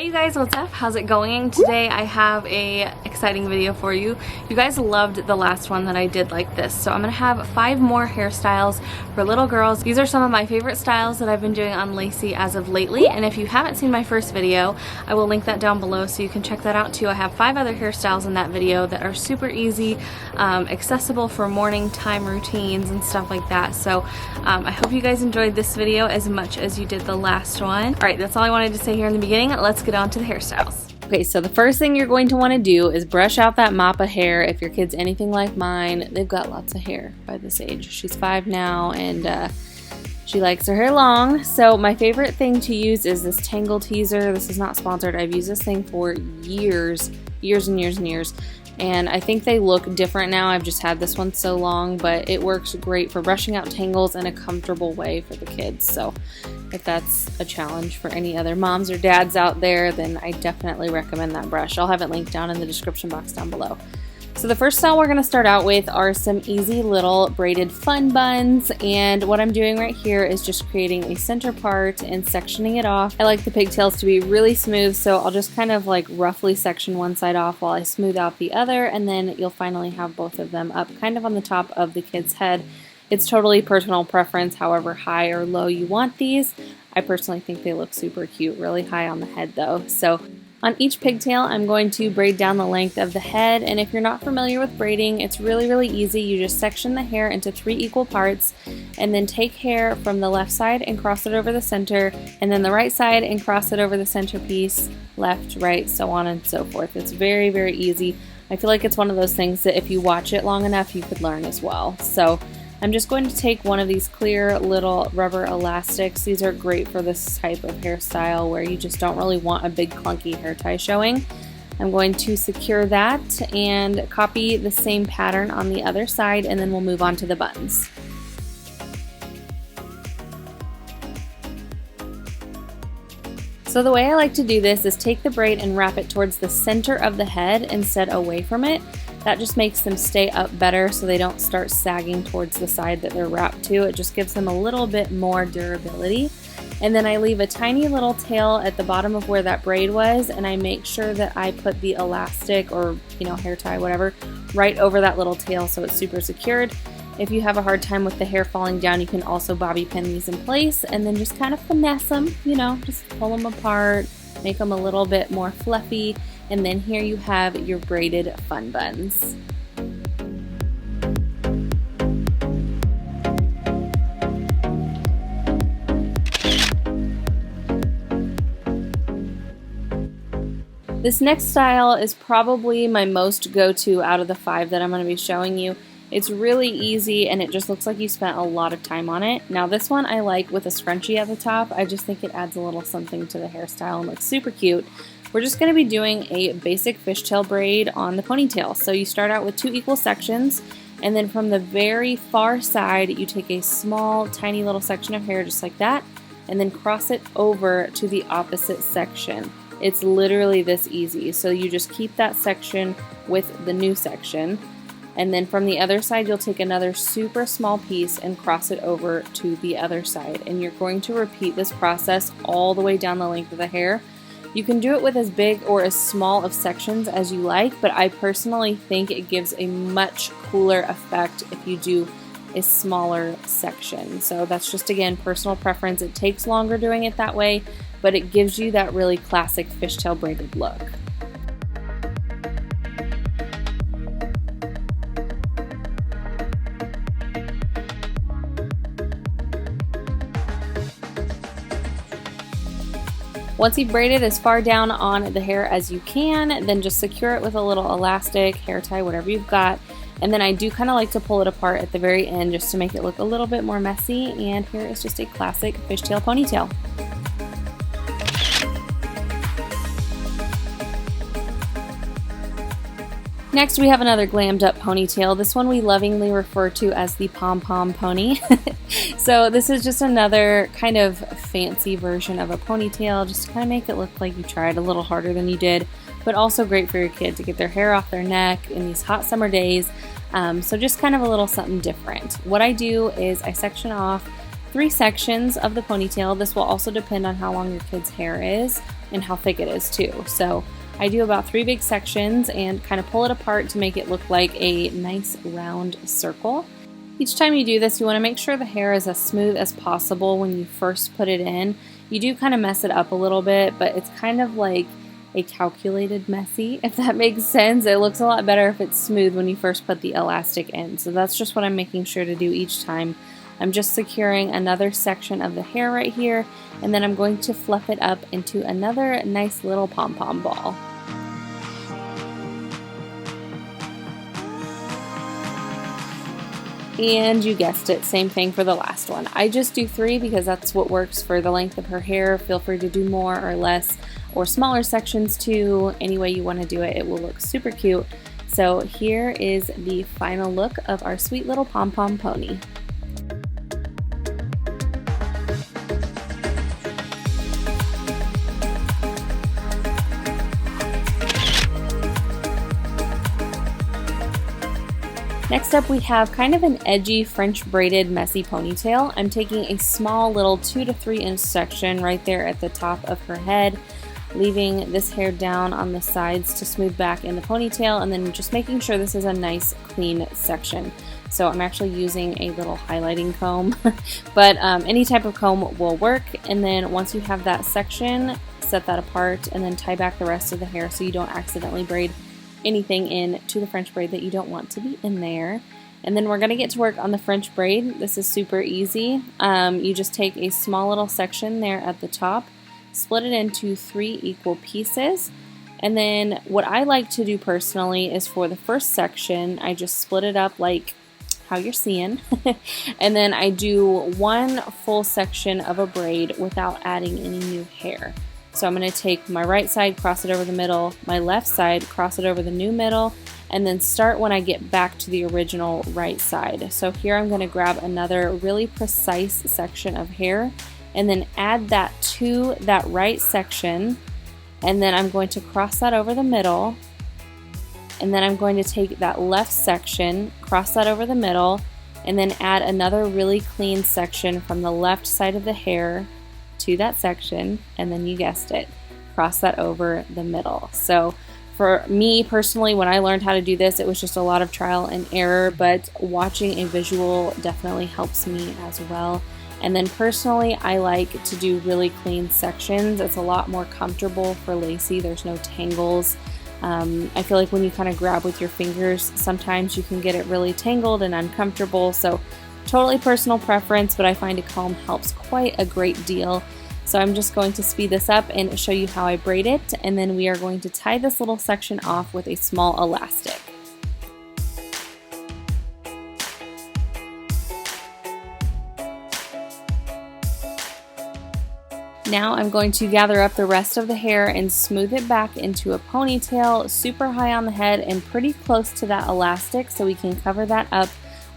Hey you guys, what's up? How's it going? Today I have a exciting video for you. You guys loved the last one that I did like this, so I'm gonna have 5 more hairstyles for little girls. These are some of my favorite styles that I've been doing on Lacey as of lately, and if you haven't seen my first video, I will link that down below so you can check that out too. I have 5 other hairstyles in that video that are super easy, accessible for morning time routines and stuff like that. So I hope you guys enjoyed this video as much as you did the last one. Alright, that's all I wanted to say here in the beginning. Let's get on to the hairstyles. Okay, so the first thing you're going to want to do is brush out that mop of hair. If your kid's anything like mine, they've got lots of hair by this age. She's 5 now and she likes her hair long. So my favorite thing to use is this Tangle Teezer. This is not sponsored. I've used this thing for years and years. And I think they look different now. I've just had this one so long, but it works great for brushing out tangles in a comfortable way for the kids. So if that's a challenge for any other moms or dads out there, then I definitely recommend that brush. I'll have it linked down in the description box down below. So the first style we're going to start out with are some easy little braided fun buns, and what I'm doing right here is just creating a center part and sectioning it off. I like the pigtails to be really smooth, so I'll just kind of like roughly section one side off while I smooth out the other, and then you'll finally have both of them up kind of on the top of the kid's head. It's totally personal preference, however high or low you want these. I personally think they look super cute, really high on the head though. So on each pigtail, I'm going to braid down the length of the head, and if you're not familiar with braiding, it's really easy. You just section the hair into 3 equal parts, and then take hair from the left side and cross it over the center, and then the right side and cross it over the centerpiece, left, right, so on and so forth. It's very easy. I feel like it's one of those things that if you watch it long enough, you could learn as well. So I'm just going to take one of these clear little rubber elastics. These are great for this type of hairstyle where you just don't really want a big clunky hair tie showing. I'm going to secure that and copy the same pattern on the other side, and then we'll move on to the buns. So the way I like to do this is take the braid and wrap it towards the center of the head instead away from it. That just makes them stay up better so they don't start sagging towards the side that they're wrapped to. It just gives them a little bit more durability. And then I leave a tiny little tail at the bottom of where that braid was, and I make sure that I put the elastic or, hair tie, whatever, right over that little tail so it's super secured. If you have a hard time with the hair falling down, you can also bobby pin these in place and then just kind of finesse them, just pull them apart, make them a little bit more fluffy, and then here you have your braided fun buns. This next style is probably my most go-to out of the 5 that I'm going to be showing you. It's really easy and it just looks like you spent a lot of time on it. Now this one I like with a scrunchie at the top. I just think it adds a little something to the hairstyle and looks super cute. We're just going to be doing a basic fishtail braid on the ponytail. So you start out with 2 equal sections, and then from the very far side you take a small tiny little section of hair just like that, and then cross it over to the opposite section. It's literally this easy. So you just keep that section with the new section, and then from the other side you'll take another super small piece and cross it over to the other side, and you're going to repeat this process all the way down the length of the hair. You can do it with as big or as small of sections as you like, but I personally think it gives a much cooler effect if you do a smaller section. So that's just, again, personal preference. It takes longer doing it that way, but it gives you that really classic fishtail braided look. Once you've braided as far down on the hair as you can, then just secure it with a little elastic, hair tie, whatever you've got. And then I do kind of like to pull it apart at the very end just to make it look a little bit more messy. And here is just a classic fishtail ponytail. Next we have another glammed up ponytail. This one we lovingly refer to as the pom-pom pony. So this is just another kind of fancy version of a ponytail, just to kind of make it look like you tried a little harder than you did, but also great for your kid to get their hair off their neck in these hot summer days. So just kind of a little something different. What I do is I section off 3 sections of the ponytail. This will also depend on how long your kid's hair is. and how thick it is too. So I do about 3 big sections and kind of pull it apart to make it look like a nice round circle. Each time you do this, you want to make sure the hair is as smooth as possible when you first put it in. You do kind of mess it up a little bit, but it's kind of like a calculated messy, if that makes sense. It looks a lot better if it's smooth when you first put the elastic in. So that's just what I'm making sure to do each time. I'm just securing another section of the hair right here, and then I'm going to fluff it up into another nice little pom-pom ball. And you guessed it, same thing for the last one. I just do 3 because that's what works for the length of her hair. Feel free to do more or less or smaller sections too. Any way you want to do it, it will look super cute. So here is the final look of our sweet little pom-pom pony. Next up we have kind of an edgy French braided messy ponytail. I'm taking a small little 2 to 3 inch section right there at the top of her head, leaving this hair down on the sides to smooth back in the ponytail, and then just making sure this is a nice clean section. So I'm actually using a little highlighting comb, but any type of comb will work. And then once you have that section, set that apart and then tie back the rest of the hair so you don't accidentally braid anything in to the French braid that you don't want to be in there. And then we're going to get to work on the French braid. This is super easy. You just take a small little section there at the top, split it into 3 equal pieces, and then what I like to do personally is for the first section I just split it up like how you're seeing and then I do 1 full section of a braid without adding any new hair. So I'm going to take my right side, cross it over the middle, my left side, cross it over the new middle, and then start when I get back to the original right side. So here I'm going to grab another really precise section of hair and then add that to that right section, and then I'm going to cross that over the middle, and then I'm going to take that left section, cross that over the middle, and then add another really clean section from the left side of the hair to that section, and then you guessed it, cross that over the middle. So for me personally, when I learned how to do this, it was just a lot of trial and error, but watching a visual definitely helps me as well. And then personally, I like to do really clean sections. It's a lot more comfortable for Lacey. There's no tangles. I feel like when you kind of grab with your fingers, sometimes you can get it really tangled and uncomfortable. So totally personal preference, but I find a comb helps quite a great deal. So I'm just going to speed this up and show you how I braid it, and then we are going to tie this little section off with a small elastic. Now I'm going to gather up the rest of the hair and smooth it back into a ponytail, super high on the head and pretty close to that elastic so we can cover that up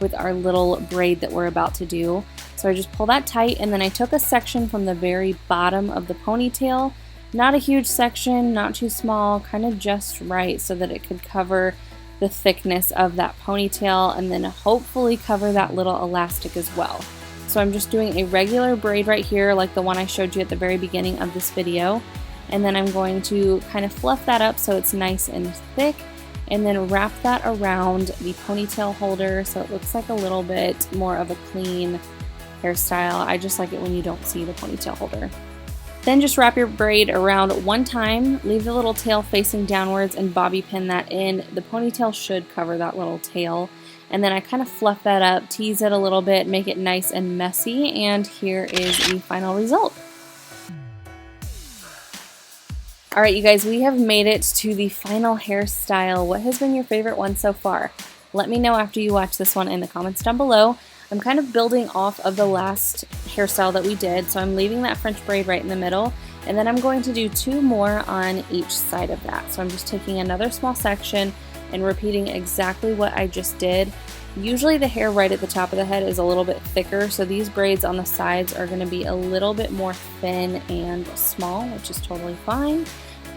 with our little braid that we're about to do. So I just pull that tight, and then I took a section from the very bottom of the ponytail, not a huge section, not too small, kind of just right so that it could cover the thickness of that ponytail and then hopefully cover that little elastic as well. So I'm just doing a regular braid right here like the one I showed you at the very beginning of this video, and then I'm going to kind of fluff that up so it's nice and thick, and then wrap that around the ponytail holder so it looks like a little bit more of a clean hairstyle. I just like it when you don't see the ponytail holder. Then just wrap your braid around one time, leave the little tail facing downwards, and bobby pin that in. The ponytail should cover that little tail. And then I kind of fluff that up, tease it a little bit, make it nice and messy, and here is the final result. Alright you guys, we have made it to the final hairstyle. What has been your favorite one so far? Let me know after you watch this one in the comments down below. I'm kind of building off of the last hairstyle that we did, so I'm leaving that French braid right in the middle, and then I'm going to do 2 more on each side of that. So I'm just taking another small section and repeating exactly what I just did. Usually the hair right at the top of the head is a little bit thicker, so these braids on the sides are going to be a little bit more thin and small, which is totally fine.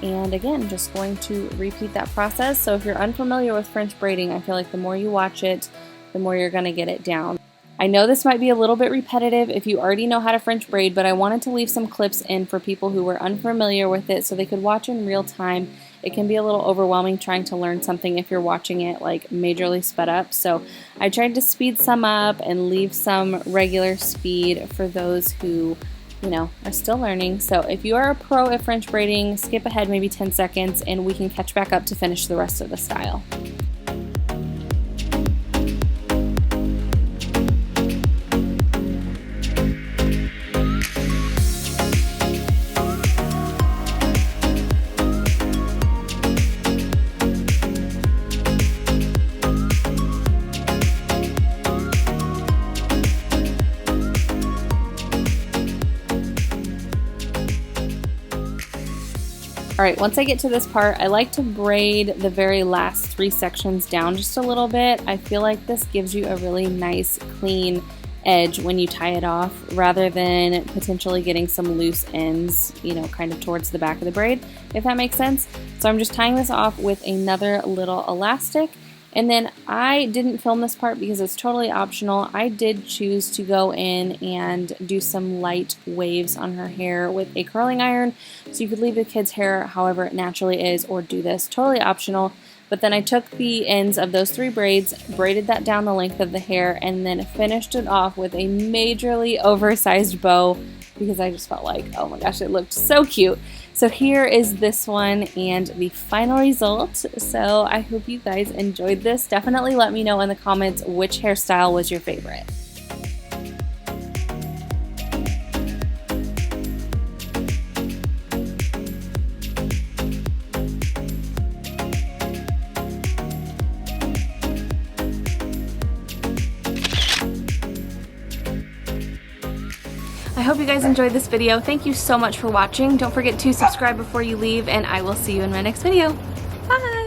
And again, just going to repeat that process. So if you're unfamiliar with French braiding, I feel like the more you watch it, the more you're going to get it down. I know this might be a little bit repetitive if you already know how to French braid, but I wanted to leave some clips in for people who were unfamiliar with it so they could watch in real time. It can be a little overwhelming trying to learn something if you're watching it like majorly sped up. So I tried to speed some up and leave some regular speed for those who, you know, are still learning. So if you are a pro at French braiding, skip ahead maybe 10 seconds and we can catch back up to finish the rest of the style. Alright, once I get to this part, I like to braid the very last 3 sections down just a little bit. I feel like this gives you a really nice, clean edge when you tie it off, rather than potentially getting some loose ends, you know, kind of towards the back of the braid, if that makes sense. So I'm just tying this off with another little elastic. And then I didn't film this part because it's totally optional. I did choose to go in and do some light waves on her hair with a curling iron. So you could leave the kid's hair however it naturally is or do this, totally optional. But then I took the ends of those 3 braids, braided that down the length of the hair, and then finished it off with a majorly oversized bow because I just felt like, oh my gosh, it looked so cute. So here is this one and the final result. So I hope you guys enjoyed this. Definitely let me know in the comments which hairstyle was your favorite. I hope you guys enjoyed this video. Thank you so much for watching. Don't forget to subscribe before you leave, and I will see you in my next video. Bye!